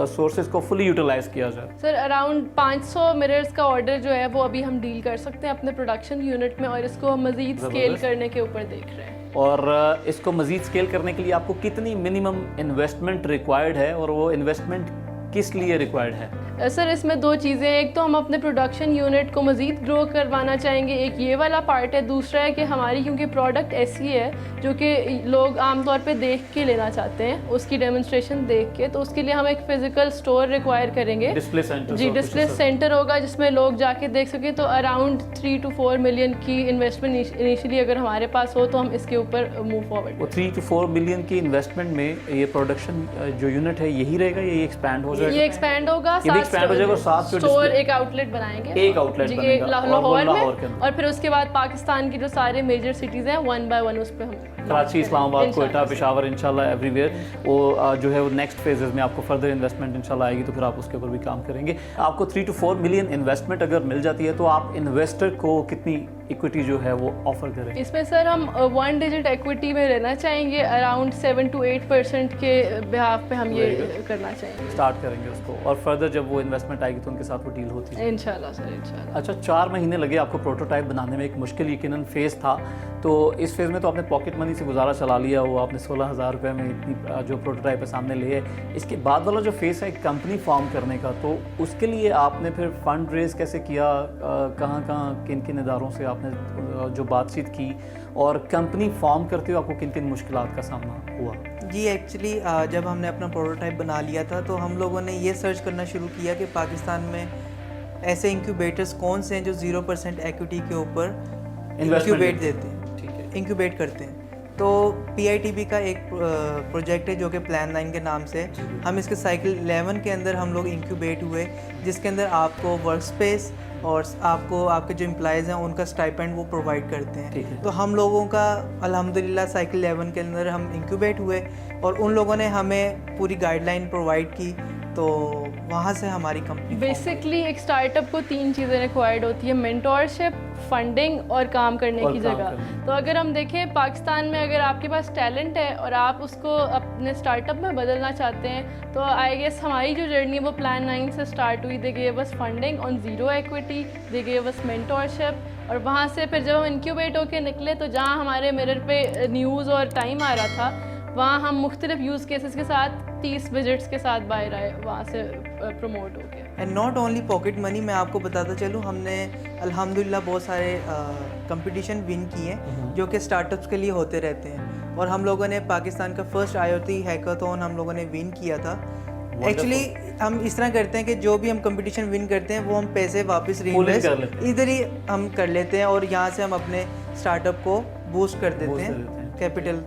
सोर्सेज को फुली यूटिलाइज किया जाए? सर अराउंड 500 मिरर्स का ऑर्डर जो है वो अभी हम डील कर सकते हैं अपने प्रोडक्शन यूनिट में, और इसको हम मज़ीद स्केल ज़बरदस्त। करने के ऊपर देख रहे हैं। और इसको मज़ीद स्केल करने के लिए आपको कितनी मिनिमम इन्वेस्टमेंट रिक्वायर्ड है और वो इन्वेस्टमेंट किस लिए रिक्वायर्ड है? सर इसमें 2 चीज़ें हैं। एक तो हम अपने प्रोडक्शन यूनिट को मज़ीद ग्रो करवाना चाहेंगे, एक ये वाला पार्ट है। दूसरा है कि हमारी क्योंकि प्रोडक्ट ऐसी है जो कि लोग आमतौर पे देख के लेना चाहते हैं, उसकी डेमोन्स्ट्रेशन देख के, तो उसके लिए हम एक फ़िज़िकल स्टोर रिक्वायर करेंगे। Display centre? जी, डिस्प्ले सेंटर होगा जिसमें लोग जाके देख सकें। तो अराउंड 3 to 4 मिलियन की इन्वेस्टमेंट इनिशियली अगर हमारे पास हो तो हम इसके ऊपर मूव फॉरवर्ड। वो 3 to 4 मिलियन की इन्वेस्टमेंट में ये प्रोडक्शन जो यूनिट है यही रहेगा या ये एक्सपैंड हो जाएगा? ये एक्सपैंड होगा, ये भी expand हो जाएगा और साथ जो स्टोर display- एक आउटलेट बनाएंगे। एक आउटलेट जी, बनेगा और वो लाहौर लाहौर के में, अंदर। और फिर उसके बाद पाकिस्तान की जो सारे मेजर सिटीज़ हैं 1 by 1 उस पर हम कराची, इस्लामाबाद, इंशाल्लाह कोयटा, पेशावर, इंशाल्लाह एवरीवेयर। वो जो है वो नेक्स्ट फेजेस में आपको फर्दर इन्वेस्टमेंट इंशाल्लाह आएगी तो फिर आप उसके ऊपर भी काम करेंगे। आपको 3 to 4 मिलियन इन्वेस्टमेंट अगर मिल जाती है तो आप इन्वेस्टर को कितनी इक्विटी जो है वो ऑफर करें? इसमें सर हम 1 डिजिट इक्विटी में लेना चाहेंगे। अराउंड 7 to 8% के बिहाफ पे हम ये करना चाहेंगे। स्टार्ट करेंगे उसको और फर्दर जब वो इन्वेस्टमेंट आएगी तो उनके साथ वो डील होती है इंशाल्लाह सर, इंशाल्लाह। अच्छा, 4 महीने लगे आपको प्रोटोटाइप बनाने में। एक मुश्किल यकीनन फेज़ था, तो इस फेज़ में तो आपने पॉकेट मनी से गुजारा चला लिया, वो आपने 16,000 रुपये में इतनी जो प्रोटोटाइप है सामने लिए है। इसके बाद वाला जो फेज़ है कंपनी फॉर्म करने का, तो उसके लिए आपने फिर फंड रेज कैसे किया? कहाँ किन किन इदारों से आपने जो बातचीत की, और कंपनी फॉर्म करते हुए आपको किन किन मुश्किलात का सामना हुआ? जी एक्चुअली जब हमने अपना प्रोटोटाइप बना लिया था तो हम लोगों ने ये सर्च करना शुरू किया कि पाकिस्तान में ऐसे इंक्यूबेटर्स कौन से हैं जो 0% एक्विटी के ऊपर इंक्यूबेट देते हैं, ठीक है, इंक्यूबेट करते हैं। तो PITB का एक प्रोजेक्ट है जो कि प्लान 9 के नाम से, हम इसके साइकिल 11 के अंदर हम लोग इंक्यूबेट हुए, जिसके अंदर आपको वर्क स्पेस और आपको आपके जो एम्प्लॉयज़ हैं उनका स्टाइपेंड वो प्रोवाइड करते ठीक है। हैं। तो हम लोगों का अल्हम्दुलिल्लाह साइकिल 11 के अंदर हम इंक्यूबेट हुए और उन लोगों ने हमें पूरी गाइडलाइन प्रोवाइड की, तो वहाँ से हमारी कंपनी बेसिकली एक स्टार्टअप को 3 चीज़ें रिक्वायर्ड होती है: मेंटोरशिप, फंडिंग और काम करने और की काम जगह। करने। तो अगर हम देखें पाकिस्तान में अगर आपके पास टैलेंट है और आप उसको अपने स्टार्टअप में बदलना चाहते हैं, तो आई गेस हमारी जो जर्नी है वो प्लान 9 से स्टार्ट हुई। They gave us funding on 0 equity, they gave us mentorship, और वहाँ से फिर जब हम इंक्यूबेट होकर निकले तो जहाँ हमारे मिरर पे न्यूज़ और टाइम आ रहा था वहाँ हम मुख्तलिफ यूज़ केसेस के साथ 30 विजिट्स के साथ बाहर आए वहाँ से प्रमोट हो गए। And not only pocket money, मैं आपको बताता चलूँ, हमने अल्हम्दुलिल्लाह बहुत सारे कंपटीशन विन किए जो कि स्टार्टअप्स के लिए होते रहते हैं, और हम लोगों ने पाकिस्तान का फर्स्ट IoT हैकाथॉन हम लोगों ने विन किया था। एक्चुअली हम इस तरह करते हैं कि जो भी हम कंपटीशन विन करते हैं वो हम पैसे वापस रीइन्वेस्ट इधर ही हम कर लेते हैं और यहाँ से हम अपने स्टार्टअप को बूस्ट कर देते हैं कैपिटल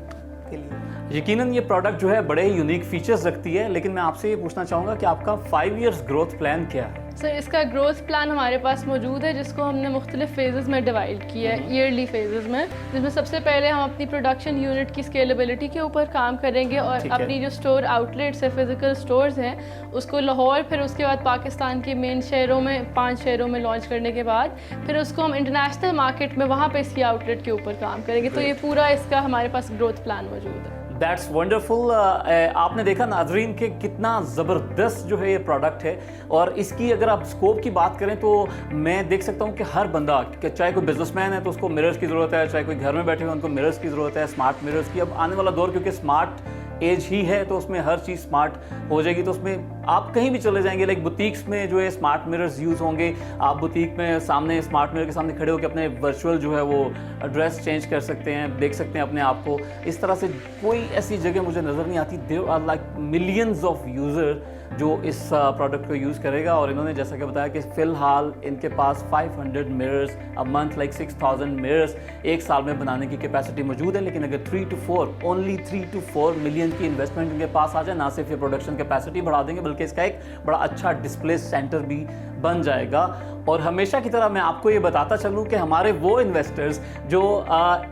के लिए। यकीनन ये प्रोडक्ट जो है बड़े ही यूनिक फीचर्स रखती है, लेकिन मैं आपसे ये पूछना चाहूँगा कि आपका 5 इयर्स ग्रोथ प्लान क्या है? सर इसका ग्रोथ प्लान हमारे पास मौजूद है जिसको हमने मुख्तलिफ फेजेस में डिवाइड किया है, ईयरली फेजेस में, जिसमें सबसे पहले हम अपनी प्रोडक्शन यूनिट की स्केलेबिलिटी के ऊपर काम करेंगे और अपनी जो स्टोर आउटलेट्स है, फिजिकल स्टोर्स हैं, उसको लाहौर, फिर उसके बाद पाकिस्तान के मेन शहरों में 5 शहरों में लॉन्च करने के बाद फिर उसको हम इंटरनेशनल मार्केट में वहाँ पर इसकी आउटलेट के ऊपर काम करेंगे। तो ये पूरा इसका हमारे पास ग्रोथ प्लान मौजूद है। That's wonderful. आपने देखा नाजरीन कि कितना ज़बरदस्त जो है ये प्रोडक्ट है, और इसकी अगर आप स्कोप की बात करें तो मैं देख सकता हूँ कि हर बंदा, चाहे कोई बिजनेसमैन है तो उसको मिरर्स की ज़रूरत है, चाहे कोई घर में बैठे हुए उनको मिरर्स की ज़रूरत है, स्मार्ट मिरर्स की। अब आने वाला दौर क्योंकि स्मार्ट एज ही है तो उसमें हर चीज़ स्मार्ट हो जाएगी, तो उसमें आप कहीं भी चले जाएंगे, लाइक बुटीक्स में जो है स्मार्ट मिरर्स यूज़ होंगे। आप बुटीक में सामने स्मार्ट मिरर के सामने खड़े होकर अपने वर्चुअल जो है वो एड्रेस चेंज कर सकते हैं, देख सकते हैं अपने आप को। इस तरह से कोई ऐसी जगह मुझे नज़र नहीं आती। There are like millions of user जो इस प्रोडक्ट को यूज़ करेगा। और इन्होंने जैसा कि बताया कि फ़िलहाल इनके पास 500 mirrors a month, like 6000 mirrors एक साल में बनाने की कैपेसिटी मौजूद है। लेकिन अगर 3 to 4 मिलियन की इन्वेस्टमेंट इनके पास आ जाए, ना सिर्फ ये प्रोडक्शन कैपेसिटी बढ़ा देंगे बल्कि इसका एक बड़ा अच्छा डिस्प्ले सेंटर भी बन जाएगा। और हमेशा की तरह मैं आपको ये बताता चलूँ कि हमारे वो इन्वेस्टर्स जो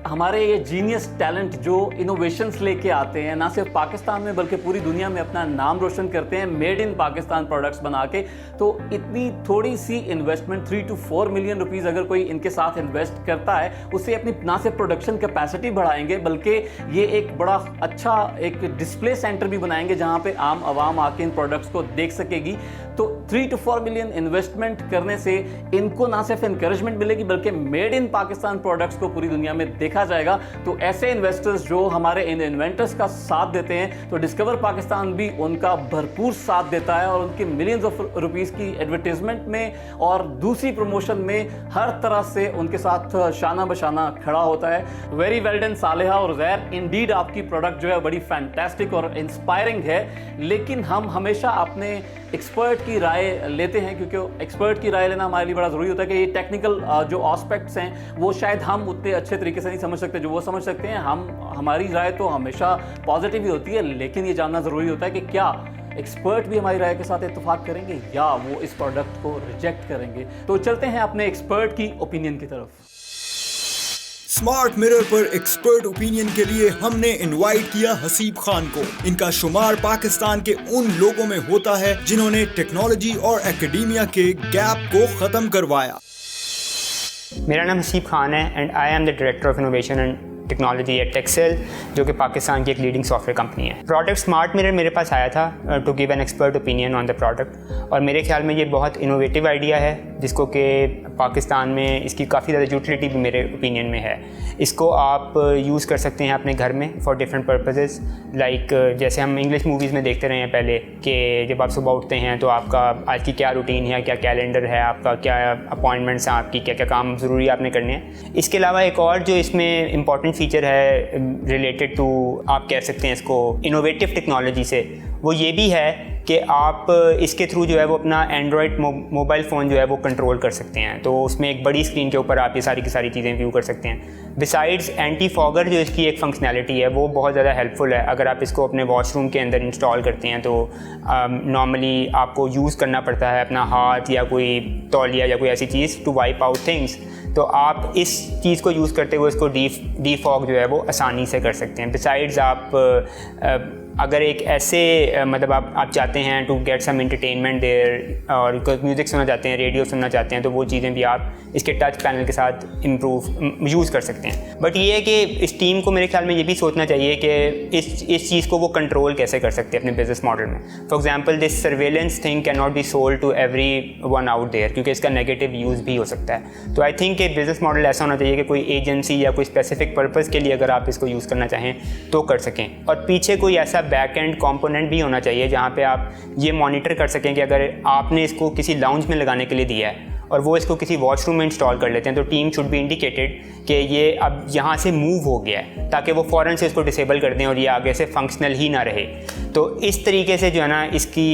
हमारे ये जीनियस टैलेंट जो इनोवेशंस लेके आते हैं, ना सिर्फ पाकिस्तान में बल्कि पूरी दुनिया में अपना नाम रोशन करते हैं मेड इन पाकिस्तान प्रोडक्ट्स बना के, तो इतनी थोड़ी सी इन्वेस्टमेंट 3 to 4 मिलियन रुपीज़ अगर कोई इनके साथ इन्वेस्ट करता है, उससे अपनी ना सिर्फ प्रोडक्शन कैपेसिटी बढ़ाएंगे बल्कि ये एक बड़ा अच्छा एक डिस्प्ले सेंटर भी बनाएंगे जहाँ पे आम आवाम आके इन प्रोडक्ट्स को देख सकेगी। तो 3 to 4 मिलियन इन्वेस्टमेंट करने से इनको ना सिर्फ इंकरेजमेंट मिलेगी बल्कि मेड इन पाकिस्तान प्रोडक्ट्स को पूरी दुनिया में देखा जाएगा। तो ऐसे इन्वेस्टर्स जो हमारे इन इन्वेंटर्स का साथ देते हैं, तो डिस्कवर पाकिस्तान भी उनका भरपूर साथ देता है और उनकी मिलियंस ऑफ रुपीस की एडवर्टीजमेंट में और दूसरी प्रमोशन में हर तरह से उनके साथ शाना बशाना खड़ा होता है। वेरी वेल डन सालेहा और ज़ैर, इंडीड आपकी प्रोडक्ट जो है बड़ी फैंटास्टिक और इंस्पायरिंग है। लेकिन हम हमेशा अपने एक्सपर्ट की राय लेते हैं, क्योंकि एक्सपर्ट की राय लेना हमारे लिए बड़ा ज़रूरी होता है कि ये टेक्निकल जो एस्पेक्ट्स हैं वो शायद हम उतने अच्छे तरीके से नहीं समझ सकते जो वो समझ सकते हैं। हमारी राय तो हमेशा पॉजिटिव ही होती है, लेकिन ये जानना ज़रूरी होता है कि क्या एक्सपर्ट भी हमारी राय के साथ इत्तेफाक करेंगे या वो इस प्रोडक्ट को रिजेक्ट करेंगे। तो चलते हैं अपने एक्सपर्ट की ओपिनियन की तरफ। स्मार्ट मिरर पर एक्सपर्ट ओपिनियन के लिए हमने इनवाइट किया हसीब खान को। इनका शुमार पाकिस्तान के उन लोगों में होता है जिन्होंने टेक्नोलॉजी और एकेडमिया के गैप को खत्म करवाया। मेरा नाम हसीब खान है and I am the director of innovation and technology at Tkxel, जो कि पाकिस्तान की एक लीडिंग सॉफ्टवेयर कंपनी है। प्रोडक्ट स्मार्ट मिरर मेरे पास आया था to give an expert opinion on the product, और मेरे ख्याल में ये बहुत इनोवेटिव आइडिया है जिसको कि पाकिस्तान में इसकी काफ़ी ज़्यादा यूटिलिटी भी मेरे ओपिनियन में है। इसको आप यूज़ कर सकते हैं अपने घर में फॉर डिफरेंट पर्पसेस, लाइक जैसे हम इंग्लिश मूवीज़ में देखते रहे हैं पहले कि जब आप सुबह उठते हैं तो आपका आज की क्या रूटीन है, क्या कैलेंडर है आपका, क्या अपॉइंटमेंट्स हैं आपकी, क्या क्या काम ज़रूरी आपने करने हैं। इसके अलावा एक और जो इसमें इंपॉर्टेंट फीचर है रिलेटेड टू, आप कह सकते हैं इसको इनोवेटिव टेक्नोलॉजी से, वो ये भी है कि आप इसके थ्रू जो है वो अपना एंड्रॉयड मोबाइल फ़ोन जो है वो कंट्रोल कर सकते हैं। तो उसमें एक बड़ी स्क्रीन के ऊपर आप ये सारी की सारी चीज़ें व्यू कर सकते हैं। बिसाइड्स एंटी फॉगर जो इसकी एक फंक्शनैलिटी है वो बहुत ज़्यादा हेल्पफुल है। अगर आप इसको अपने वॉशरूम के अंदर इंस्टॉल करते हैं तो नॉर्मली आपको यूज़ करना पड़ता है अपना हाथ या कोई तौलिया या कोई ऐसी चीज़ टू वाइप आउट थिंग्स, तो आप इस चीज़ को यूज़ करते हुए इसको डीफॉग जो है वो आसानी से कर सकते हैं। बिसाइड्स आप अगर एक ऐसे मतलब आप चाहते हैं to get some entertainment there और म्यूज़िक सुनना चाहते हैं, रेडियो सुनना चाहते हैं, तो वो चीज़ें भी आप इसके टच पैनल के साथ यूज़ कर सकते हैं। बट ये है कि इस टीम को मेरे ख्याल में ये भी सोचना चाहिए कि इस चीज़ को वो कंट्रोल कैसे कर सकते हैं अपने बिजनेस मॉडल में। For example this surveillance thing can not be sold to every one out there, क्योंकि इसका नेगेटिव यूज़ भी हो सकता है। तो आई थिंक कि बिजनेस मॉडल ऐसा होना चाहिए कि कोई एजेंसी या कोई स्पेसिफिक पर्पज़ के लिए अगर आप इसको यूज़ करना चाहें तो कर सकें, और पीछे कोई ऐसा बैक एंड कंपोनेंट भी होना चाहिए जहाँ पे आप ये मॉनिटर कर सकें कि अगर आपने इसको किसी लाउंज में लगाने के लिए दिया है और वो इसको किसी वॉशरूम में इंस्टॉल कर लेते हैं, तो टीम शुड बी इंडिकेटेड कि ये अब यहाँ से मूव हो गया है, ताकि वो फ़ौरन से इसको डिसेबल कर दें और ये आगे से फंक्शनल ही ना रहे। तो इस तरीके से जो है ना इसकी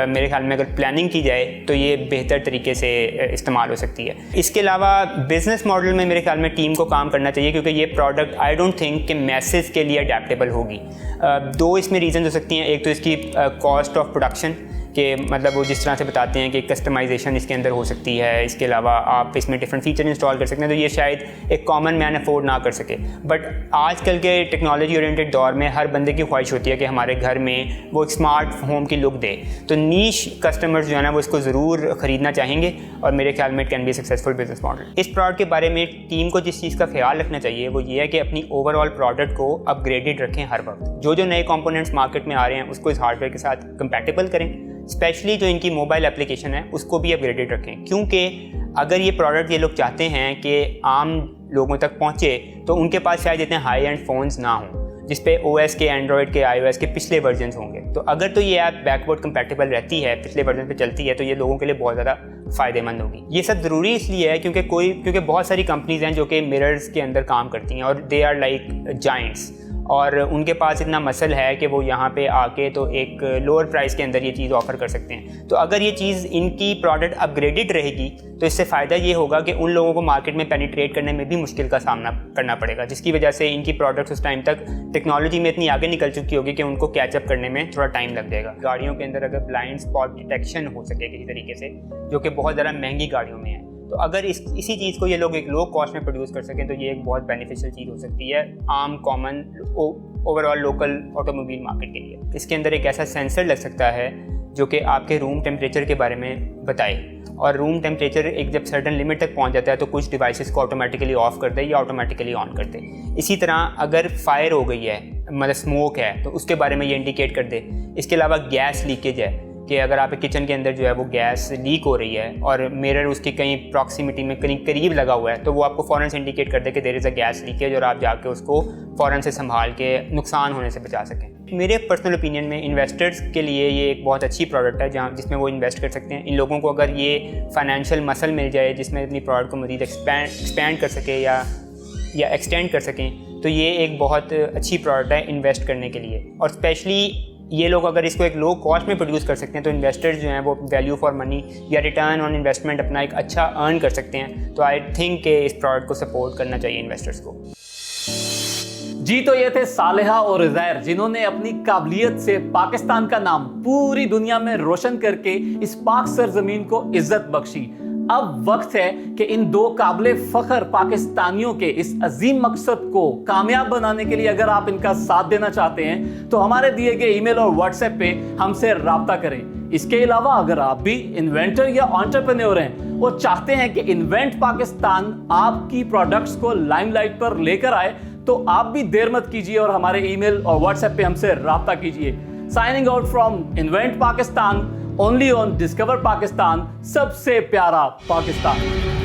मेरे ख्याल में अगर प्लानिंग की जाए तो ये बेहतर तरीके से इस्तेमाल हो सकती है। इसके अलावा बिज़नेस मॉडल में मेरे ख्याल में टीम को काम करना चाहिए, क्योंकि ये प्रोडक्ट आई डोंट थिंक कि मैसेज के लिए अडेप्टेबल होगी। दो इसमें रीज़न हो सकती हैं। एक तो इसकी कॉस्ट ऑफ प्रोडक्शन कि मतलब वो जिस तरह से बताते हैं कि कस्टमाइजेशन इसके अंदर हो सकती है, इसके अलावा आप इसमें डिफरेंट फीचर इंस्टॉल कर सकते हैं, तो ये शायद एक कॉमन मैन अफोर्ड ना कर सके। बट आजकल के टेक्नोलॉजी ओरिएंटेड दौर में हर बंदे की ख्वाहिश होती है कि हमारे घर में वो एक स्मार्ट होम की लुक दे, तो नीश कस्टमर्स जो है ना वो इसको ज़रूर ख़रीदना चाहेंगे, और मेरे ख्याल में it can be successful business model. इस प्रोडक्ट के बारे में टीम को जिस चीज़ का ख्याल रखना चाहिए वो ये है कि अपनी ओवरऑल प्रोडक्ट को अपग्रेडेड रखें हर वक्त। जो नए कंपोनेंट्स मार्केट में आ रहे हैं उसको इस हार्डवेयर के साथ कंपैटिबल करें, स्पेशली जो इनकी मोबाइल एप्लीकेशन है उसको भी अपग्रेडेड रखें, क्योंकि अगर ये प्रोडक्ट ये लोग चाहते हैं कि आम लोगों तक पहुँचे तो उनके पास शायद इतने हाई एंड फ़ोन्स ना हों जिस पे OS के, एंड्रॉयड के, iOS के पिछले वर्जन होंगे। तो अगर तो ये ऐप बैकवर्ड कंपैटिबल रहती है, पिछले वर्जन पे चलती है, तो ये लोगों के लिए बहुत ज़्यादा फ़ायदेमंद होगी। ये सब ज़रूरी इसलिए है क्योंकि बहुत सारी कंपनीज़ हैं जो कि मिरर्स के अंदर काम करती हैं और दे आर लाइक जाइंट्स, और उनके पास इतना मसल है कि वो यहाँ पे आके तो एक लोअर प्राइस के अंदर ये चीज़ ऑफ़र कर सकते हैं। तो अगर ये चीज़ इनकी प्रोडक्ट अपग्रेडेड रहेगी तो इससे फ़ायदा ये होगा कि उन लोगों को मार्केट में पेनिट्रेट करने में भी मुश्किल का सामना करना पड़ेगा, जिसकी वजह से इनकी प्रोडक्ट्स उस टाइम तक टेक्नोलॉजी में इतनी आगे निकल चुकी होगी कि उनको कैचअप करने में थोड़ा टाइम लग जाएगा। गाड़ियों के अंदर अगर ब्लाइंड स्पॉट डिटेक्शन हो सके किसी तरीके से, जो कि बहुत ज़्यादा महंगी गाड़ियों में है, तो अगर इसी चीज़ को ये लोग एक लो कॉस्ट में प्रोड्यूस कर सकें तो ये एक बहुत बेनिफिशियल चीज़ हो सकती है आम common overall local automobile market के लिए। इसके अंदर एक ऐसा सेंसर लग सकता है जो कि आपके रूम टेम्परेचर के बारे में बताए, और रूम टेम्परेचर एक जब सर्टन लिमिट तक पहुंच जाता है तो कुछ डिवाइसेस को ऑटोमेटिकली ऑफ कर दे या ऑटोमेटिकली ऑन कर दे। इसी तरह अगर फायर हो गई है, मतलब स्मोक है, तो उसके बारे में ये इंडिकेट कर दे। इसके अलावा गैस लीकेज है कि अगर आप किचन के अंदर जो है वो गैस लीक हो रही है और मिरर उसकी कहीं प्रॉक्सिमिटी में करीब लगा हुआ है, तो वो आपको फ़ौरन से इंडिकेट कर दे कि there is a gas leakage, और आप जाके उसको फ़ौरन से संभाल के नुकसान होने से बचा सकें। मेरे पर्सनल ओपिनियन में इन्वेस्टर्स के लिए ये एक बहुत अच्छी प्रोडक्ट है जिसमें वो इन्वेस्ट कर सकते हैं। इन लोगों को अगर ये फाइनेंशियल मसल मिल जाए जिसमें अपनी प्रोडक्ट को मज़ीद एक्सपेंड कर सके या एक्सटेंड कर सकें, तो ये एक बहुत अच्छी प्रोडक्ट है इन्वेस्ट करने के लिए। और स्पेशली ये लोग अगर इसको एक लो कॉस्ट में प्रोड्यूस कर सकते हैं तो इन्वेस्टर्स जो हैं वो वैल्यू फॉर मनी या रिटर्न ऑन इन्वेस्टमेंट अपना एक अच्छा अर्न कर सकते हैं। तो आई थिंक कि इस प्रोडक्ट को सपोर्ट करना चाहिए इन्वेस्टर्स को। जी, तो ये थे सालेहा और उज़ैर, जिन्होंने अपनी काबिलियत से पाकिस्तान का नाम पूरी दुनिया में रोशन करके इस पाक सरजमीन को इज्जत बख्शी। अब वक्त है कि इन दो काबिले फख्र पाकिस्तानियों के इस अजीम मकसद को कामयाब बनाने के लिए अगर आप इनका साथ देना चाहते हैं तो हमारे दिए गए ईमेल और व्हाट्सएप पे हमसे राब्ता करें। इसके अलावा अगर आप भी इन्वेंटर या एंटरप्रेन्योर हैं और चाहते हैं कि इन्वेंट पाकिस्तान आपकी प्रोडक्ट्स को लाइमलाइट पर लेकर आए, तो आप भी देर मत कीजिए और हमारे ईमेल और व्हाट्सएप पे हमसे राब्ता कीजिए। Signing out from invent Pakistan, only on discover Pakistan, सबसे प्यारा पाकिस्तान।